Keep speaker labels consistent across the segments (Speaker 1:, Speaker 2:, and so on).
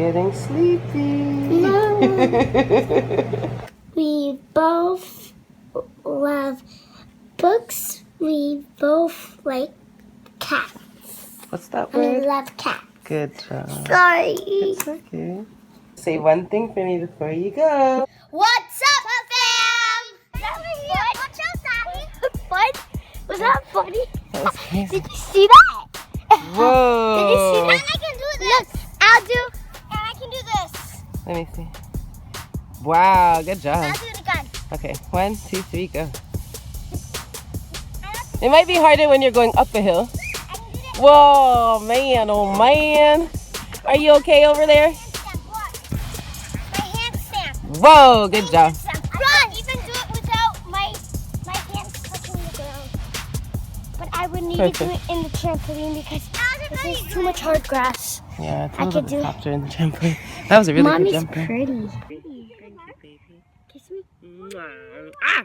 Speaker 1: getting sleepy.
Speaker 2: No. We both love books. We both like cats.
Speaker 1: What's that
Speaker 2: We
Speaker 1: word?
Speaker 2: love cats.
Speaker 1: Good job.
Speaker 2: Sorry.
Speaker 1: It's okay. Say one thing for me before you go.
Speaker 2: What's up, fam? Watch out, Daddy. What? Was that funny?
Speaker 1: That was crazy.
Speaker 2: Did you see that?
Speaker 1: Whoa.
Speaker 2: Did you see that? I can do this. Look, I'll do. And I can do this.
Speaker 1: Let me see. Wow, good job.
Speaker 2: I'll do it again.
Speaker 1: Okay, 1, 2, 3, go. It might be harder when you're going up a hill. Whoa, man, oh man. Are you okay over there?
Speaker 2: My handstand.
Speaker 1: Whoa, good job.
Speaker 2: I can't even do it without my hands touching the ground. But I would need to do it in the trampoline because this is too much hard grass.
Speaker 1: Yeah, it's a
Speaker 2: I
Speaker 1: little
Speaker 2: could
Speaker 1: bit
Speaker 2: do it.
Speaker 1: softer in the trampoline. That was a really
Speaker 2: Mommy's
Speaker 1: good jumper.
Speaker 2: pretty.
Speaker 1: Thank you, baby.
Speaker 2: Kiss me.
Speaker 1: Ah!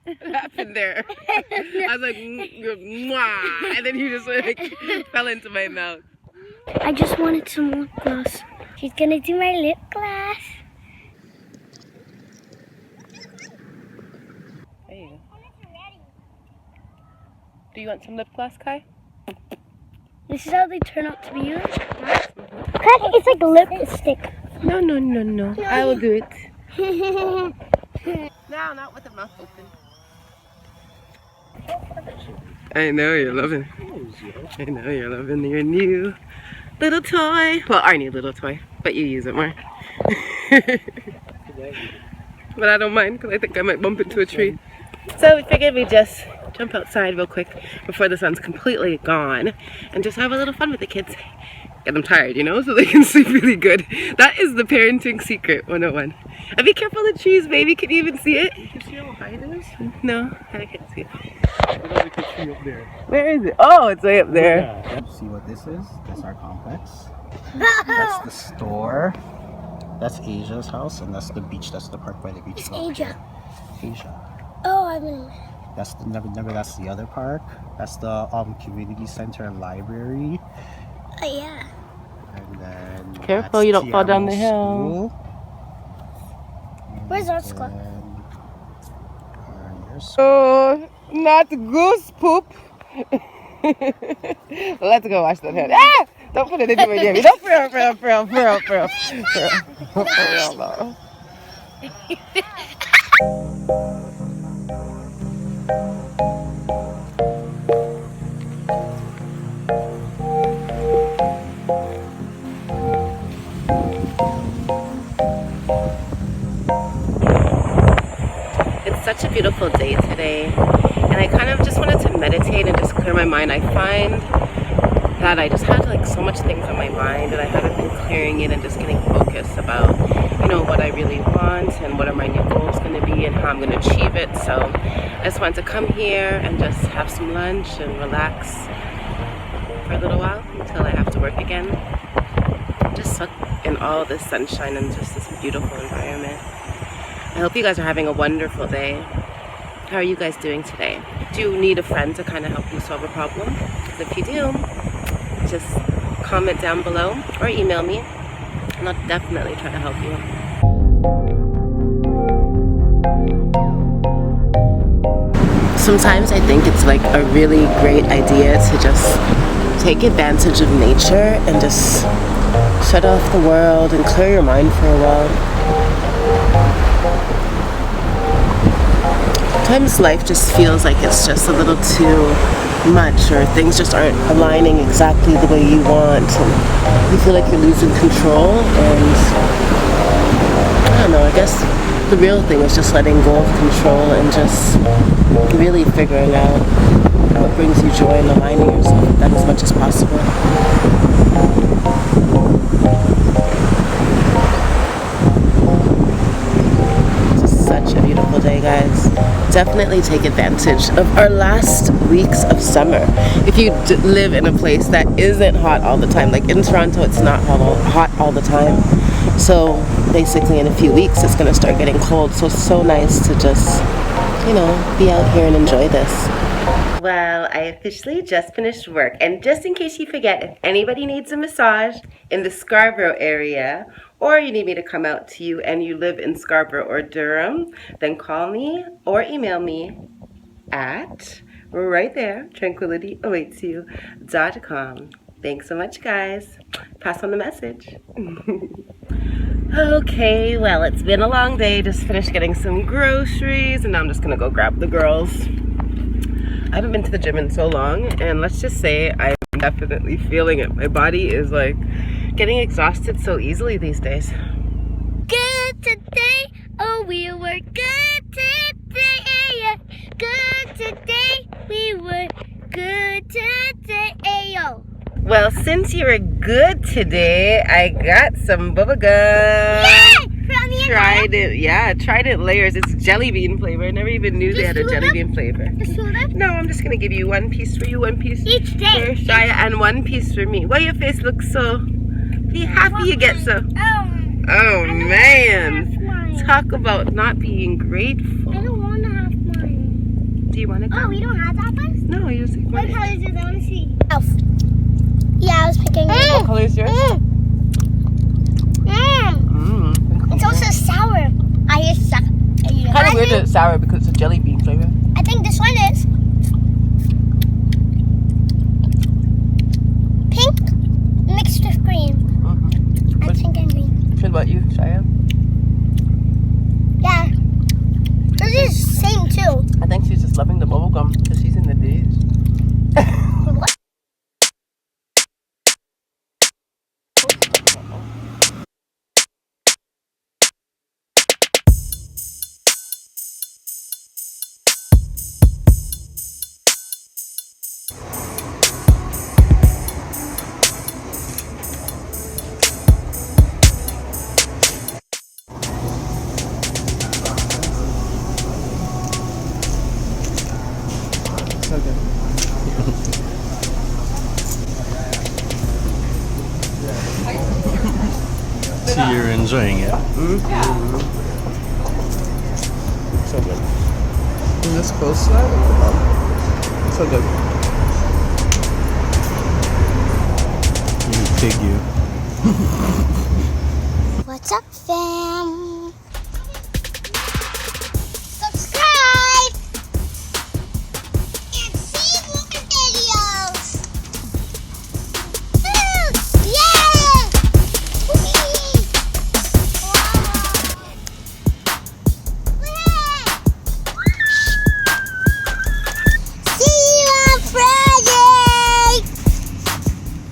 Speaker 1: What happened there? I was like, mwah, and then you just like fell into my mouth.
Speaker 2: I just wanted some lip gloss. She's gonna do my lip gloss.
Speaker 1: There you go. Do you want some lip gloss, Kai?
Speaker 2: This is how they turn out to be used. It's like lipstick.
Speaker 1: No. I will do it. No, not with the mouth open. I know you're loving your new little toy. Well, our new little toy, but you use it more. But I don't mind because I think I might bump into a tree. So we figured we'd just jump outside real quick before the sun's completely gone and just have a little fun with the kids. Get them tired, you know, so they can sleep really good. That is the parenting secret 101. And be careful of the trees, baby. Can you even see it? Can you see how high it is? No, I can't see it.
Speaker 3: There's a tree up there.
Speaker 1: Where is it? Oh, it's way up there.
Speaker 3: Yeah. See what this is? That's our complex. That's the store. That's Asia's house, and that's the beach. That's the park by the beach.
Speaker 2: It's Asia.
Speaker 3: Asia.
Speaker 2: Oh, I mean.
Speaker 3: That's the never. That's the other park. That's the community center and library.
Speaker 2: Oh yeah.
Speaker 3: And then
Speaker 1: Careful, you don't fall down the hill.
Speaker 2: Where's our school?
Speaker 1: Oh, not goose poop. Let's go wash that head. Ah! Don't put it anywhere near me. Don't for real. It's such a beautiful day today, and I kind of just wanted to meditate and just clear my mind. I find that I just had like so much things on my mind, and I haven't been clearing it and just getting focused about, you know, what I really want and what are my new goals going to be and how I'm going to achieve it. So I just wanted to come here and just have some lunch and relax for a little while until I have to work again. Just soak in all this sunshine and just this beautiful environment. I hope you guys are having a wonderful day. How are you guys doing today? Do you need a friend to kind of help you solve a problem? Because if you do, just comment down below or email me, and I'll definitely try to help you. Sometimes I think it's like a really great idea to just take advantage of nature and just shut off the world and clear your mind for a while. Sometimes life just feels like it's just a little too much, or things just aren't aligning exactly the way you want, and you feel like you're losing control. And I don't know, I guess the real thing is just letting go of control and just really figuring out what brings you joy and aligning yourself with that as much as possible. Such a beautiful day, guys. Definitely take advantage of our last weeks of summer. If you live in a place that isn't hot all the time, like in Toronto, it's not hot all the time. So basically in a few weeks, it's going to start getting cold. So it's so nice to just, you know, be out here and enjoy this. Well, I officially just finished work, and just in case you forget, if anybody needs a massage in the Scarborough area, or you need me to come out to you and you live in Scarborough or Durham, then call me or email me at right there, tranquilityawaitsyou.com. Thanks so much, guys. Pass on the message. Okay, well, it's been a long day. Just finished getting some groceries, and now I'm just gonna go grab the girls. I haven't been to the gym in so long, and let's just say I'm definitely feeling it. My body is like getting exhausted so easily these days.
Speaker 2: Good today, oh we were good today, yeah. Good today, we were good today, ayo.
Speaker 1: Well, since you were good today, I got some bubble gum.
Speaker 2: Yay! From the
Speaker 1: Tried it, yeah, tried it layers. It's jelly bean flavor. I never even knew they had a jelly bean flavor. No, I'm just gonna give you one piece for you, one piece
Speaker 2: Each day.
Speaker 1: for Shia, and one piece for me. Why your face looks so? Be happy you get so. Oh man, talk about not being grateful.
Speaker 2: I don't want to have mine.
Speaker 1: Do you want to go?
Speaker 2: Oh, we don't have apples?
Speaker 1: No, you just like
Speaker 2: What
Speaker 1: mine.
Speaker 2: color is it? I want to see. Elf. Yeah, I was picking
Speaker 1: What color is yours?
Speaker 2: It's also sour. I hear sour.
Speaker 1: Kind of weird that it's sour because it's a jelly bean flavor.
Speaker 2: I think this one is pink mixed with green. I think I'm green.
Speaker 1: What about you, Shia?
Speaker 2: Yeah. This is the same too.
Speaker 1: I think she's just loving the bubble gum because she's in the daze.
Speaker 2: What?
Speaker 1: So good.
Speaker 3: So you're enjoying it.
Speaker 1: So good. And this coleslaw, so good.
Speaker 3: You pig you.
Speaker 2: What's up, fam?